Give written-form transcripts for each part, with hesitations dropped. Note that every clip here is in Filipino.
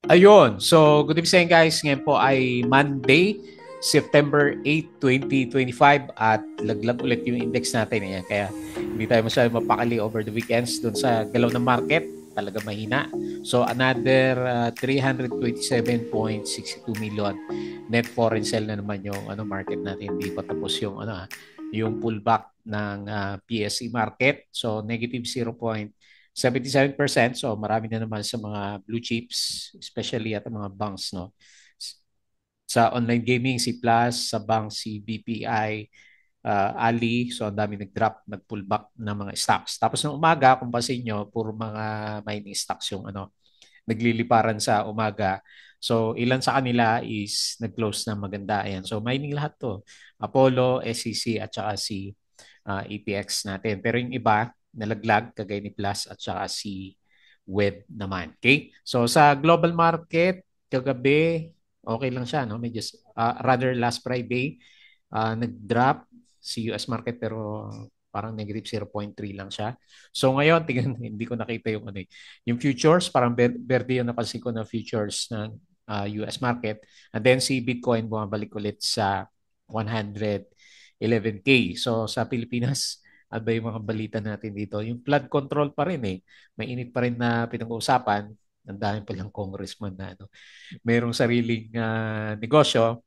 Ayun. So, good evening guys. Ngayon po ay Monday, September 8, 2025 at laglag ulit yung index natin. Ayan. Kaya hindi tayo masyadong mapakali over the weekends doon sa galaw ng market. Talaga mahina. So, another 327.62 million net foreign sale na naman yung market natin. Hindi pa tapos yung yung pullback ng PSE market. So, negative 77%. So marami na naman sa mga blue chips, especially at mga banks, no? Sa online gaming, si Plus, sa bank, si BPI, Ali. So ang dami nag-drop, nag-pullback ng mga stocks. Tapos ng umaga, kung pasin nyo, puro mga mining stocks yung nagliliparan sa umaga. So ilan sa kanila is nag-close na maganda. Ayan. So mining lahat to. Apollo, SEC at saka si EPX natin. Pero yung iba, nalaglag, kagaya ni Plus at saka si Web naman. Okay? So sa global market, kagabi, okay lang siya. No? Medyo, rather last Friday, nag-drop si US market pero parang negative 0.3 lang siya. So ngayon, tingnan, hindi ko nakita yung yung futures, parang verde yung napansin ko na futures ng US market. And then si Bitcoin bumabalik ulit sa 111K. So sa Pilipinas, ano ba yung mga balita natin dito? Yung flood control pa rin eh. Mainit pa rin na pinag-uusapan. Ang dami palang congressman na mayroong sariling negosyo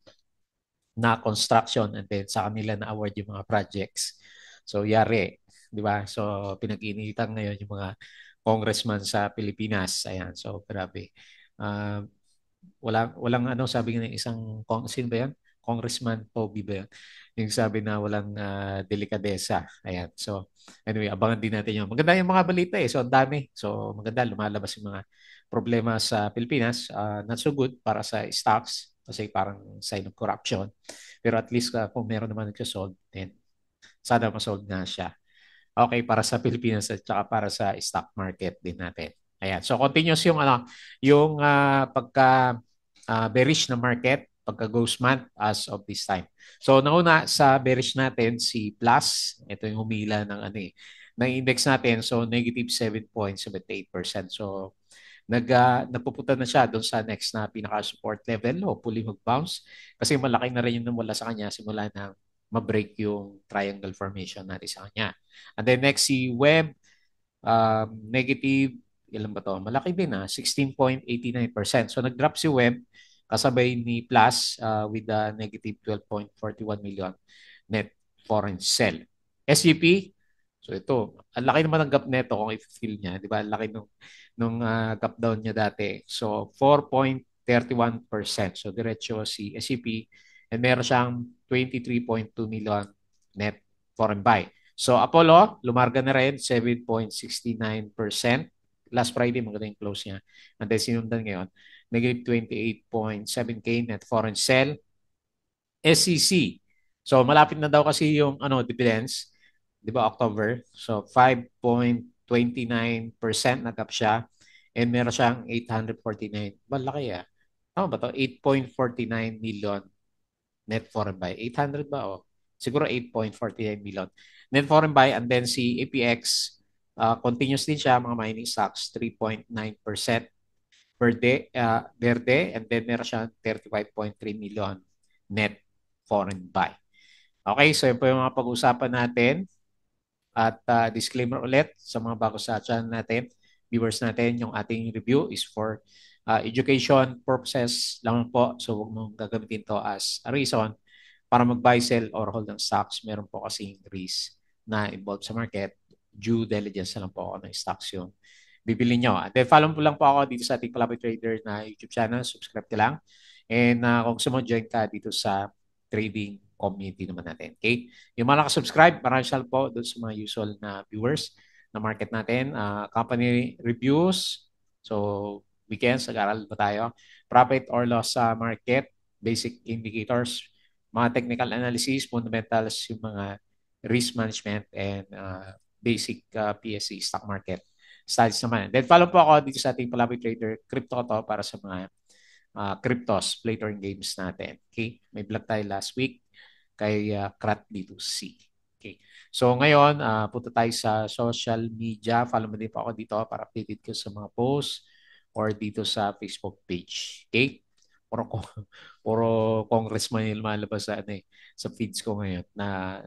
na construction and then sa kanila na award yung mga projects. So yari, 'di ba? So pinag-iinitan ngayon yung mga congressman sa Pilipinas. Ayan, so grabe. Uh, walang sabi ng isang sino ba 'yan? Congressman Toby ba 'yan? Yung sabi na walang delikadesa. Ayan. So anyway, abangan din natin yun. Maganda yung mga balita eh. So ang dami. So maganda lumalabas yung mga problema sa Pilipinas. Not so good para sa stocks kasi parang sign of corruption. Pero at least kung meron naman nagsasolve, then sana masolve na siya. Okay, para sa Pilipinas at saka para sa stock market din natin. Ayan. So continuous yung yung pagka bearish na market, pagka ghost month as of this time. So nauna sa bearish natin si Plus, ito yung humila ng ng index natin. So negative 7.78%. So napupunta na siya doon sa next na pinaka-support level. Hopefully mag-bounce kasi malaki na rin yung nawala sa kanya simula na ma-break yung triangle formation natin sa kanya. And then next si Web, negative, ilan ba to? Malaki din 16.89%. So nag-drop si Web kasabay ni Plus with the negative 12.41 million net foreign sell. SGP, so ito, ang laki naman ng gap neto kung i-feel niya, di ba? Ang laki nung gap down niya dati. So 4.31%. So diretso si SCP and meron siyang 23.2 million net foreign buy. So Apollo, lumarga na rin, 7.69%. Last Friday, maganda yung close niya. And then sinundan ngayon, negative 28.7K net foreign sell. SEC. So malapit na daw kasi yung dividends, 'di ba, October. So 5.29% nagap siya and meron siyang 849. Malaki ah. Tama ba to? 8.49 million net foreign buy. 800 ba o? Siguro 8.49 million net foreign buy and then si APX continuous din siya mga mining stocks 3.9% verde and then meron siyang 35.3 million net foreign buy. Okay, so yun po yung mga pag-usapan natin. At disclaimer ulit sa mga bago sa channel natin, viewers natin, yung ating review is for education purposes lang po. So huwag mong gagamitin to as a reason para mag-buy, sell, or hold ng stocks. Meron po kasing risk na involved sa market. Due diligence na lang po ako ng stocks yung bibili nyo. And then follow mo lang po ako dito sa ating Palabra Trader na YouTube channel. Subscribe ka lang. And kung gusto mo, join ka dito sa trading community naman natin. Okay? Yung mga nakasubscribe, maraming salamat po doon sa mga usual na viewers na market natin. Company reviews. So, weekends, nag-aaral ba tayo? Profit or loss sa market, basic indicators, mga technical analysis, fundamentals, yung mga risk management, and basic PSC stock market studies naman. Then follow po ako dito sa ating Palaboy Trader. Crypto ko to para sa mga cryptos, play to earn games natin. Okay? May vlog tayo last week kay Krat B2C. Okay. So ngayon, punta tayo sa social media. Follow mo din po ako dito para updated ko sa mga posts, or dito sa Facebook page. Okay? Puro, puro congressman yung lumalabas sa, ano, sa feeds ko ngayon na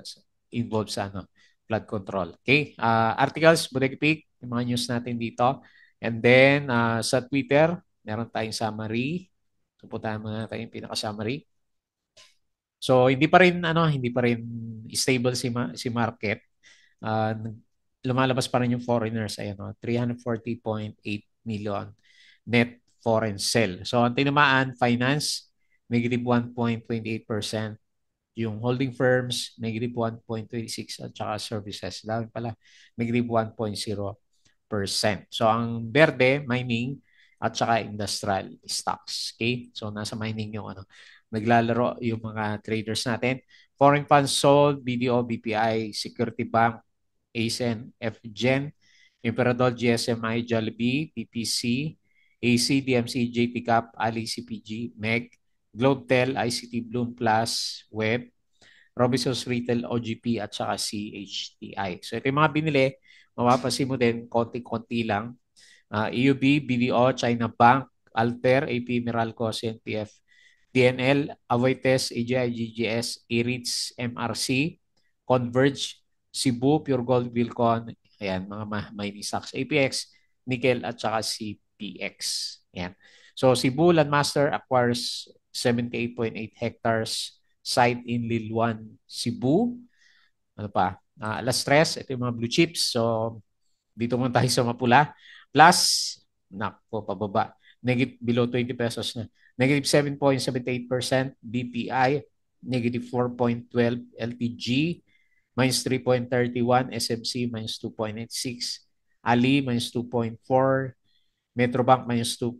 involved sa flood control. Okay? Articles, Bodega Peak, yung mga news natin dito. And then, sa Twitter, meron tayong summary. So, puntahan muna natin yung pinaka-summary. So hindi pa rin stable si market. Uh, Lumalabas pa rin yung foreigners, ayan, 340.8 million net foreign sale. So ang tinamaan, finance, negative 1.28%. Yung holding firms, negative 1.26%. At saka services, dami pala, negative 1.0%. So ang berde, mining, at saka industrial stocks. Okay? So nasa mining yung naglalaro yung mga traders natin. Foreign funds sold, BDO, BPI, Security Bank, ASEN, FGen, Imperador, GSMI, Jollibee, PPC, AC, DMC, JP Cap, Ali, CPG, MEG, Globetel, ICT, Bloom Plus, Web, Robinsons Retail, OGP, at saka CHTI. So ito yung mga binili. Mapapansin mo din, konti-konti lang. EUB, BDO, China Bank, Alter, AP, Meralco, CNPF, DNL, Avoites, AGI, GGS, IRITS, MRC, Converge, Cebu, Pure Gold, Wilcon, ayan, mga mining stocks, APX, Nickel, at saka CPX. Ayan. So Cebu Landmaster acquires 78.8 hectares site in Lilwan, Cebu. Ano pa? Alas tres, ito yung mga blue chips. So dito muna tayo sa mapula. Plus, nako, pababa. Negative below 20 pesos na. Negative 7.78% BPI, negative 4.12 LTG, minus 3.31 SMC, minus 2.86 Ali, minus 2.4 Metrobank, minus 2%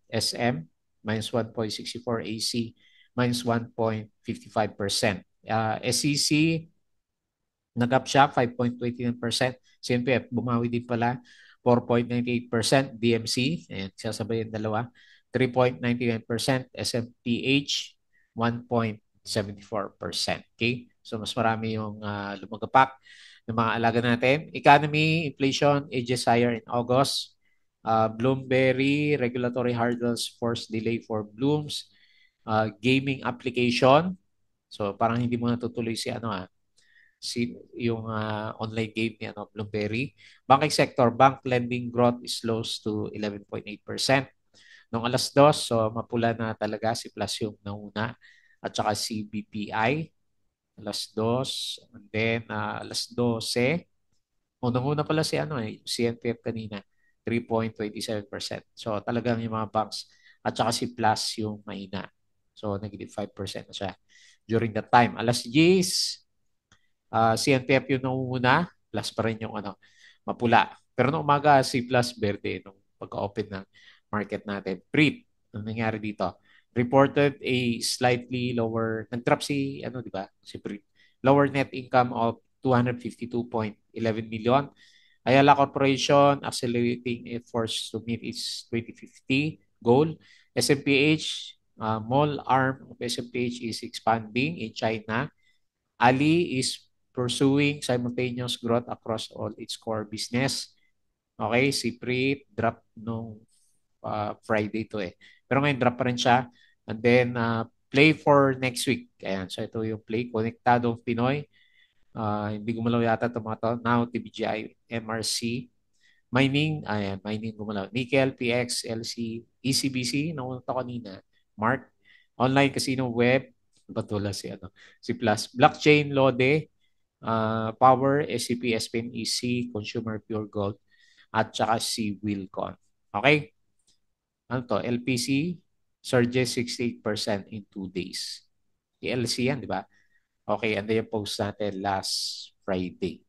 SM, minus 1.64 AC, minus 1.55%. SEC, nag-up siya 5.29%. CNPF, bumawi din pala 4.98%. DMC, ayan, sasabay yung dalawa, 3.99%. SMPH, 1.74%. Okay? So, mas marami yung lumagapak ng mga alaga natin. Economy, inflation, ages higher in August. Bloomberry, regulatory hurdles force delay for Blooms. Gaming application. So, parang hindi mo natutuloy yung online game ni Bloomberry. Banking sector, bank lending growth slows to 11.8%. Nung alas dos, so mapula na talaga si Plus yung nauna at saka si BPI. Alas dos, and then alas 12. Unang-una pala si NPF kanina, 3.27%. So talagang yung mga banks at saka si Plus yung mahina. So negative 5% na siya during that time. Alas 10, CNTF yung nangunguna, plus pa rin yung mapula. Pero nung umaga, si plus verde nung pagka-open ng market natin. Pre, ano nangyari dito? Reported a slightly lower, nag-drop di ba? Si Pre. Lower net income of 252.11 million. Ayala Corporation accelerating efforts to meet its 2050 goal. SMPH, mall arm of SMPH is expanding in China. Ali is pursuing simultaneous growth across all its core business. Okay, si Preet drop nung Friday to eh. Pero ngayon drop pa rin siya. And then play for next week. Ayan, so ito yung play. Konektadong Pinoy. Hindi gumalaw yata ito mga to. Now, TBGI, MRC. Mining, ayan, mining gumalaw. Nickel, PX, LC, ECBC, naunang to kanina. Mark, online casino web, batula si Plus. Blockchain, Lode, Power, SCP, SPN, EC, Consumer Pure Gold, at saka si Wilcon. Okay? Ano to? LPC, surges 68% in 2 days. LC yan, di ba? Okay, and then yung post natin last Friday.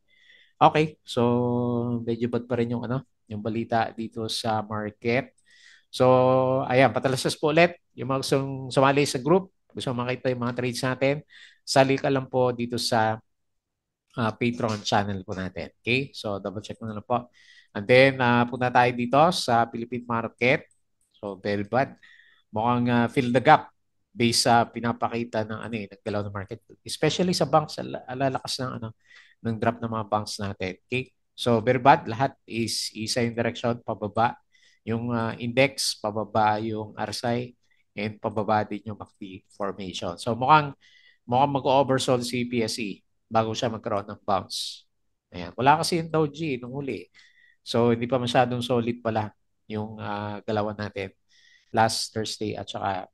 Okay, so medyo bad pa rin yung balita dito sa market. So, ayan, patalasas po ulit. Yung mga gustong sumali sa group, gusto makita yung mga trades natin, sali ka lang po dito sa Patreon channel po natin. Okay? So, double check mo na lang po. And then, punta tayo dito sa Philippine market. So, very bad. Mukhang fill the gap based sa pinapakita ng naggalaw ng market. Especially sa banks, alalakas ng drop ng mga banks natin. Okay? So, very bad. Lahat is isa yung direction, pababa. Yung index, pababa yung RSI, and pababa din yung MACD formation. So mukhang mag-oversold si PSE bago siya magkaroon ng bounce. Ayan. Wala kasi yung Dow G nung huli. So hindi pa masyadong solid pala yung galawan natin last Thursday at saka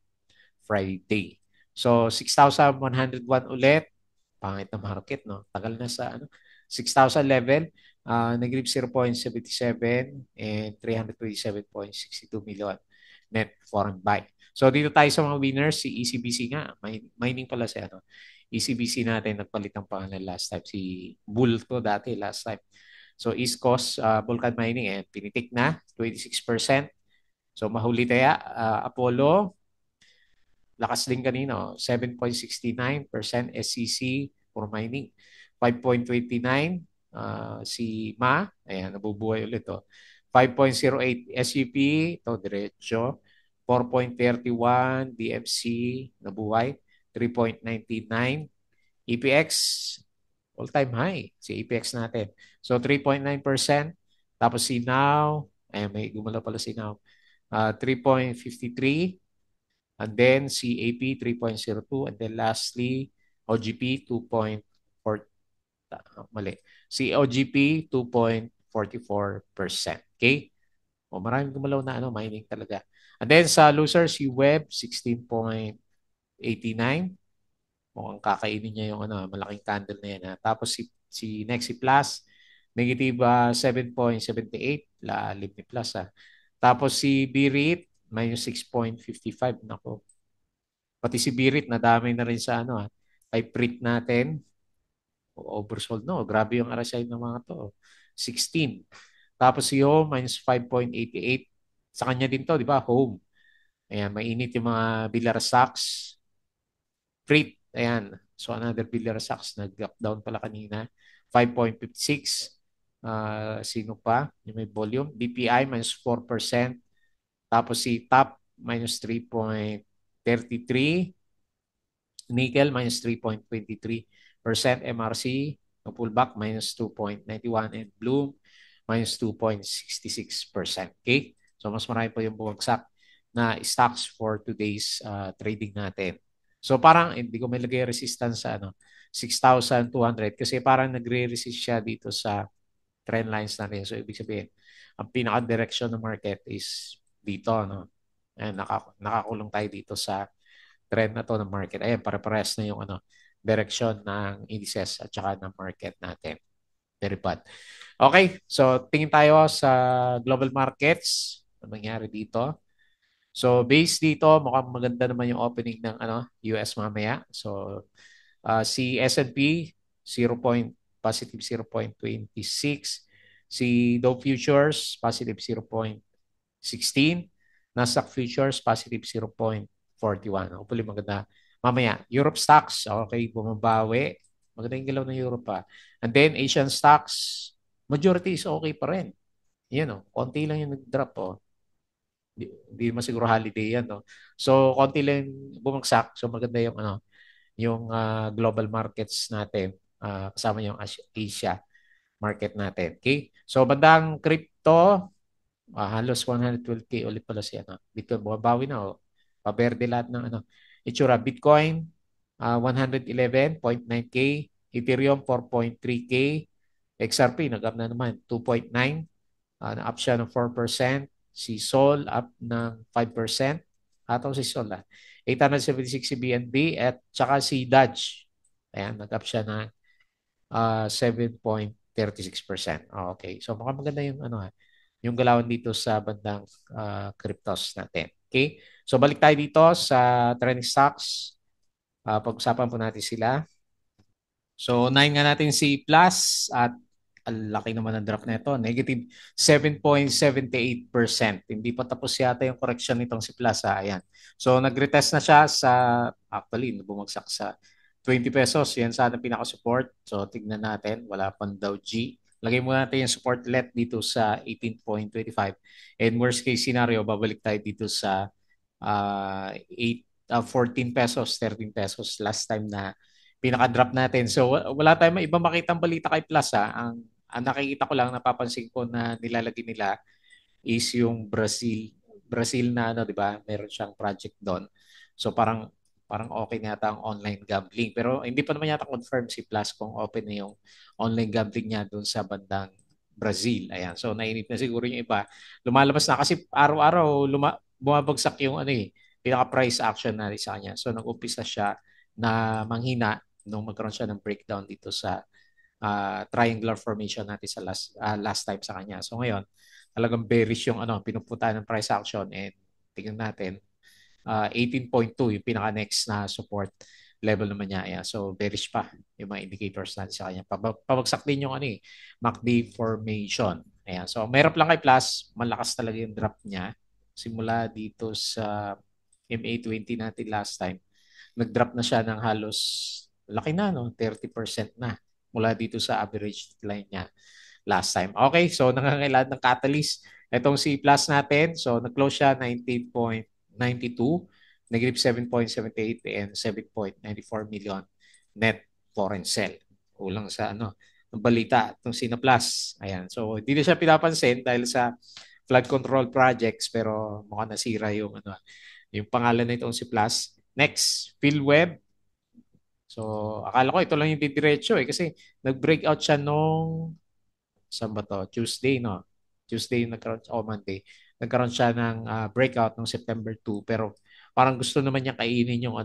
Friday. So 6,101 ulit. Pangit na market, no? Tagal na sa 6,000 level. Nag-grip 0.77 and 327.62 million net foreign buy. So dito tayo sa mga winners, si ECBC nga, mining pala si ECBC natin nagpalit ng pangalan last time. Si Bull to dati last time. So East Coast Vulcan Mining and pinitik na 26%. So mahuli kaya Apollo, lakas din kanina, 7.69% SCC for mining. 5.29 si Ma, ayan, nabubuhay ulit to. 5.08 SUP, to diretso. 4.31 DMC, nabuhay. 3.99 EPX, all-time high si EPX natin. So 3.9%. Tapos si Now, ayan, may gumalaw pala si Now. 3.53. And then CAP 3.02 and then lastly OGP 2.4 mali. COGP 2.44%. Okay? O maraming gumalaw na mining talaga. And then sa losers si Web 16.89. Mukhang kakainin niya yung malaking candle na yan. Tapos si Nexi Plus negative 7.78 lalim ni Plus Tapos si Birit minus 6.55. Nako, pati si Birit, nadamay na rin sa kay Prit natin. Oversold, no? Grabe yung RSI ng mga to. 16. Tapos si Home, minus 5.88. Sa kanya din to, di ba? Home. Ayan, mainit yung mga Villar Sacks. Prit, ayan. So another Villar Sacks, nag-up down pala kanina. 5.56. Sino pa? Yung may volume. BPI, minus 4%. Tapos si Top, minus 3.33. Nickel minus 3.23%, MRC no pullback minus 2.91 and Bloom minus 2.66%. Okay? So mas marami po yung bumagsak na stocks for today's trading natin. So parang hindi ko may lagay resistance sa 6,200 kasi parang nagre-resist siya dito sa trend lines natin. So ibig sabihin, ang pinaka-direction ng market is dito, no? And nakakulong tayo dito sa trend na to ng market. Ayan, pare-pares na yung direction ng indices at saka ng market natin. Very bad. Okay, so tingin tayo sa global markets. Ano nangyari dito? So based dito, mukhang maganda naman yung opening ng US mamaya. So si S&P 0. Positive 0.26. Si Dow Futures positive 0.16. Nasdaq Futures positive 0.41. Hopefully maganda. Mamaya, Europe stocks, okay, bumabawi. Maganda yung galaw ng Europe pa. And then Asian stocks, majority is okay pa rin. Yan konti lang yung nag-drop Hindi naman siguro holiday yan So konti lang bumagsak. So maganda yung yung global markets natin. Kasama yung Asia market natin. Okay? So bandang crypto, halos 112K ulit pala siya. Bitcoin, bumabawi na. Paberde lahat ng itsura. Bitcoin, 111.9K. Ethereum, 4.3K. XRP, nag-up na naman, 2.9. Na-up siya ng 4%. Si Sol, up ng 5%. Ataw si Sol, 876 si BNB at saka si Dodge. Ayan, nag-up siya ng 7.36%. Okay. So mukhang maganda yung yung galawan dito sa bandang cryptos natin. Okay? So balik tayo dito sa trending stocks. Pag-usapan po natin sila. So 9 nga natin si Plus at ang laki naman ng drop nito. Negative 7.78%. Hindi pa tapos yata yung correction nitong si Plus. Ayan. So nag-retest na siya sa, actually, bumagsak sa 20 pesos. Yan sa ating pinaka-support. So tignan natin. Wala pang Dow G. Lagay muna natin yung support let dito sa 18.25. And worst case scenario, babalik tayo dito sa 14 pesos, 13 pesos last time na pinaka-drop natin. So wala tayong ibang makitang balita kay Plus. Ang nakikita ko lang, napapansin ko na nilalagay nila is yung Brazil na ano, 'di ba? Meron siyang project doon. So parang okay na yata ang online gambling. Pero hindi pa naman yata confirm si Plus kung open na yung online gambling niya doon sa bandang Brazil. Ayan. So nainip na siguro yung iba. Lumalabas na kasi araw-araw bumabagsak yung ano pinaka price action na sa kanya. So nag-umpisa siya na manghina nung magkaroon siya ng breakdown dito sa triangular formation natin sa last time sa kanya. So ngayon, talagang bearish yung pinupunta ng price action and tingnan natin 18.2 yung pinaka next na support level naman niya. Ayan. So bearish pa yung mga indicators natin sa kanya. Pabagsak din yung MACD formation. Ayan. So mayroon lang kay Plus, malakas talaga yung drop niya simula dito sa MA20 natin last time. Nag-drop na siya ng halos laki na, no? 30% na mula dito sa average line niya last time. Okay, so nangangailangan ng catalyst. Itong si Plus natin, so nag-close siya 19.92, negative 7.78 and 7.94 million net foreign sell. Kulang sa ng balita itong Sina Plus. Ayan, so hindi na siya pinapansin dahil sa flood control projects pero mukhang nasira yung pangalan na itong si Plus. Next, PhilWeb. So, akala ko ito lang yung didiretso kasi nag-breakout siya nung saan ba to? Tuesday, no? Tuesday nagkaroon o Monday. Nagkaroon siya ng breakout nung September 2 pero parang gusto naman niya kainin yung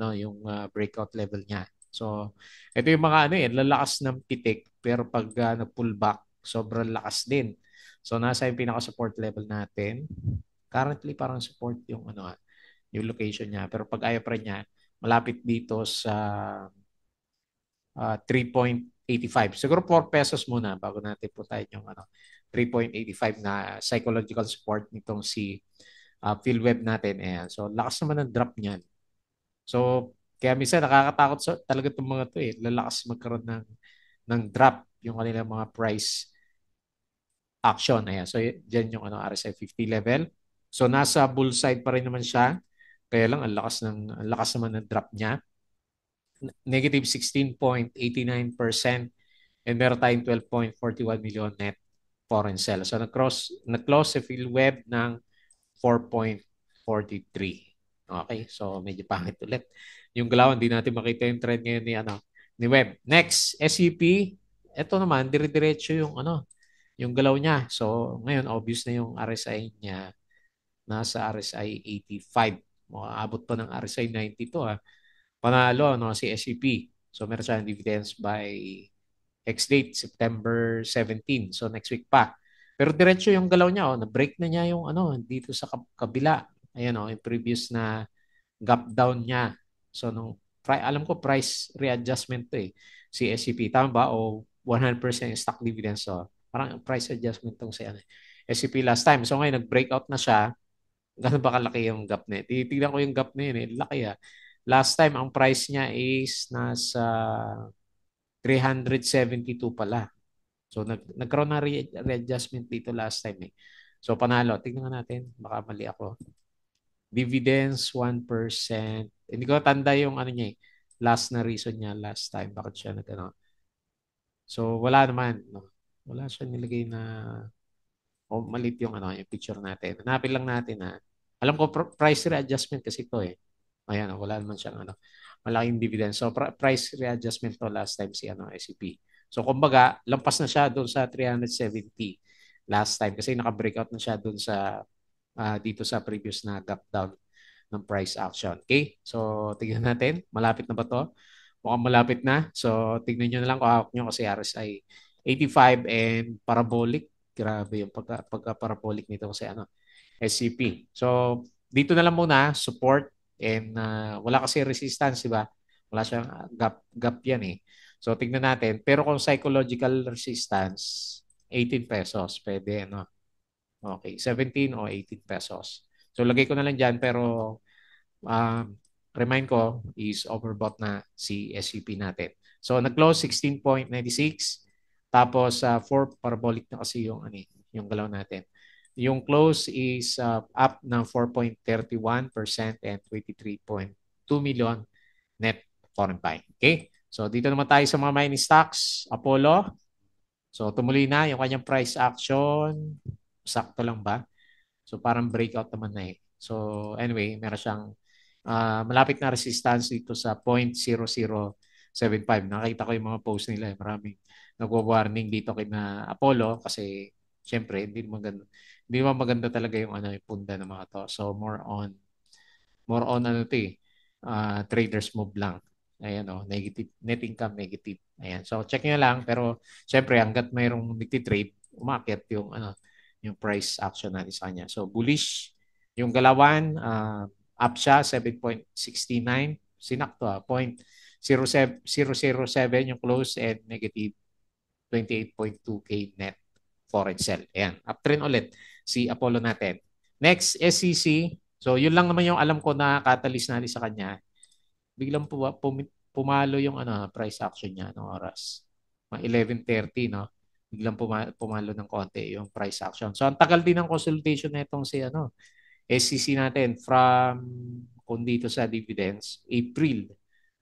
breakout level niya. So, ito yung mga lalakas ng pitik pero pag nag-pull back, sobrang lakas din. So, nasa yung pinaka-support level natin. Currently, parang support yung location niya. Pero pag ayaw pa rin niya, malapit dito sa 3.85. Siguro 4 pesos muna bago natin puntahan yung 3.85 na psychological support nitong si PhilWeb natin. Ayan. So, lakas naman ng drop niyan. So, kaya minsan nakakatakot talaga itong mga to eh. Lalakas magkaroon ng drop yung kanilang mga price action. Ayan. So, dyan yung RSI 50 level. So, nasa bull side pa rin naman siya. Kaya lang, ang lakas naman ng drop niya. Negative 16.89% and meron tayong 12.41 million net foreign sell. So nag-close si PhilWeb ng 4.43. Okay, so medyo pangit ulit. Yung galaw, hindi natin makita yung trend ngayon ni Web. Next, SEP. Ito naman, dire-diretso yung galaw niya. So ngayon, obvious na yung RSI niya. Nasa RSI 85. Abot pa ng RSI 90 to. Panalo si SEP. So meron siyang dividends by ex-date, September 17. So next week pa. Pero diretso yung galaw niya. Na-break na niya yung dito sa kabila. Ayan yung previous na gap down niya. So alam ko price readjustment to si SCP. Tama ba? O 100% stock dividends. So parang price adjustment tong si SCP last time. So ngayon nag-breakout na siya. Gano'n ba kalaki yung gap na yun? Titignan ko yung gap na yun. Laki Last time, ang price niya is nasa 372 pala. So nagkaroon na readjustment dito last time eh. So panalo, tingnan natin, baka mali ako. Dividends 1%. Hindi ko tanda yung niya eh. Last na reason niya last time bakit siya So wala naman, no. Wala siya nilagay na malit yung yung picture natin. Hanapin lang natin alam ko price readjustment kasi ito eh. Ayan, wala naman siyang malaking dividend. So price readjustment to last time si SCP. So kumbaga, lampas na siya doon sa 370 last time kasi naka-breakout na siya doon sa dito sa previous na gap down ng price action. Okay? So tingnan natin, malapit na ba to? Mukhang malapit na. So tingnan nyo na lang kung hawak nyo kasi RSI 85 and parabolic. Grabe yung pagka-parabolic nito kasi SCP. So dito na lang muna, support and wala kasi resistance, di ba? Wala siyang gap yan eh. So tingnan natin. Pero kung psychological resistance, 18 pesos. Pwede, Okay, 17 o 18 pesos. So lagay ko na lang dyan pero um, remind ko is overbought na si SCP natin. So nag-close 16.96 tapos 4 parabolic na kasi yung galaw natin. Yung close is up ng 4.31% and 23.2 million net foreign buy. Okay? So dito naman tayo sa mga mining stocks. Apollo. So tumuloy na yung kanyang price action. Sakto lang ba? So parang breakout naman na eh. So anyway, meron siyang malapit na resistance dito sa 0.0075. Nakita ko yung mga post nila. Maraming nagwa-warning dito kina Apollo kasi syempre hindi naman maganda talaga yung yung punda ng mga to. So more on ano 'to eh. Traders move lang. Ayan negative net income negative. Ayan. So check niyo lang pero syempre hangga't mayroong nagti-trade, umakyat yung price action natin sa kanya. So bullish yung galawan, up siya 7.69, sinakto 0.0007 yung close and negative 28.2K net foreign sell. Ayan, uptrend ulit si Apollo natin. Next, SCC. So yun lang naman yung alam ko na catalyst natin sa kanya. Biglang pumalo yung price action niya ng oras. Mga 11:30 no. Biglang pumalo ng konti yung price action. So ang tagal din ng consultation nitong si SCC natin from kung dito sa dividends, April.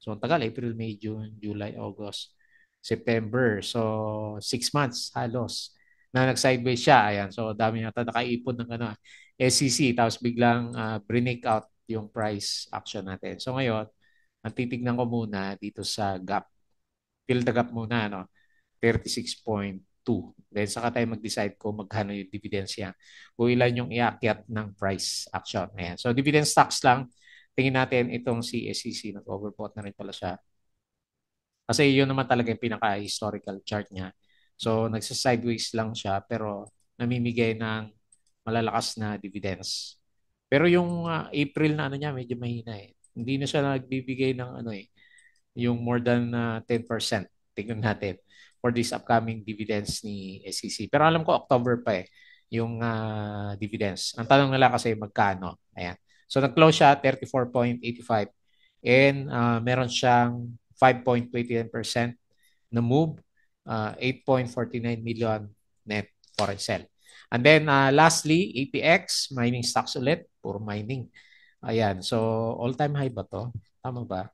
So ang tagal, April, May, June, July, August, September. So 6 months halos na nag-sideways siya. Ayan. So dami yata nakaipon ng SCC tapos biglang break out yung price action natin. So ngayon, ang titignan ko muna dito sa gap. Fill the gap muna, 36.2. Then saka tayo mag-decide kung magkano yung dividends niya. Kung ilan yung iakyat ng price action. Ayan. So dividend stocks lang. Tingin natin itong si SCC. Nag-overbought na rin pala siya. Kasi yun naman talaga yung pinaka-historical chart niya. So nagsa-sideways lang siya pero namimigay ng malalakas na dividends. Pero yung April na niya medyo mahina eh. Hindi na siya nagbibigay ng yung more than 10%. Tingnan natin for this upcoming dividends ni SEC. Pero alam ko October pa yung dividends. Ang tanong nila kasi magkano. Ayan. So nag-close siya 34.85 and meron siyang 5.29% na move, 8.49 million net foreign sell. And then lastly, APX, mining stocks ulit, puro mining. Ayan, so all-time high ba to? Tama ba?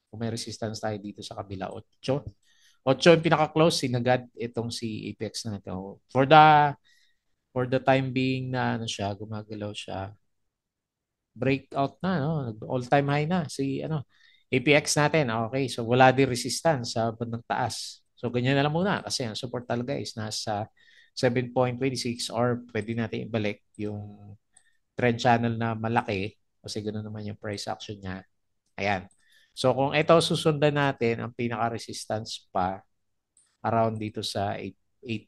Kung may resistance tayo dito sa kabila, 8. 8 yung pinaka-close, sinagad itong si APX na ito. For the time being na siya, gumagalaw siya, breakout na, no? All-time high na si APX natin. Okay, so wala din resistance sa bandang taas. So ganyan na lang muna kasi ang support talaga is nasa 7.26 or pwede natin ibalik yung trend channel na malaki kasi ganoon naman yung price action niya. Ayan. So kung ito susundan natin, ang pinaka-resistance pa around dito sa 8.8.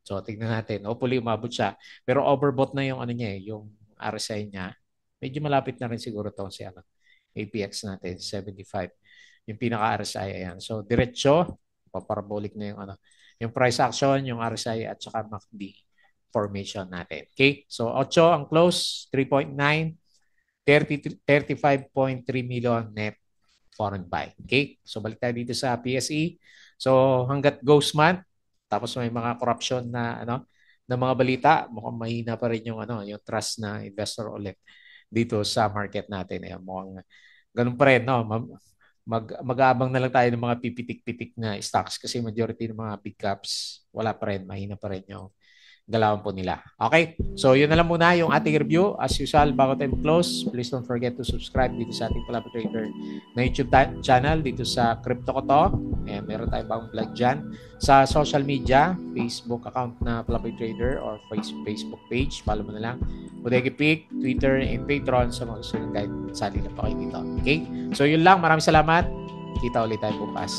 So tignan natin. Hopefully umabot siya. Pero overbought na yung niya yung RSI niya. Medyo malapit na rin siguro to si APX natin, 75. Yung pinaka-RSI ayan. So diretso, paparabolic na yung price action, yung RSI at saka MACD formation natin. Okay? So 8 ang close, 3.9, 35.3 million net foreign buy. Okay? So balik tayo dito sa PSE. So hanggat ghost month, tapos may mga corruption na na mga balita, mukhang mahina pa rin yung trust na investor ulit dito sa market natin. Ayan, mukhang ganun pa rin, no? Mag-aabang na lang tayo ng mga pipitik-pitik na stocks kasi majority ng mga big caps wala pa rin, mahina pa rin yung galawan po nila. Okay? So, yun na lang muna yung ating review. As usual, bago tayo close, please don't forget to subscribe dito sa ating Palabra Trader na YouTube channel dito sa Crypto Ko To. Ayan, meron tayong bagong vlog dyan. Sa social media, Facebook account na Palabra Trader or Facebook page, follow mo na lang. Bodega Pic, Twitter, and Patreon sa mga susunod guide. Sali na pa kayo dito. Okay? So, yun lang. Maraming salamat. Kita ulit tayo bukas.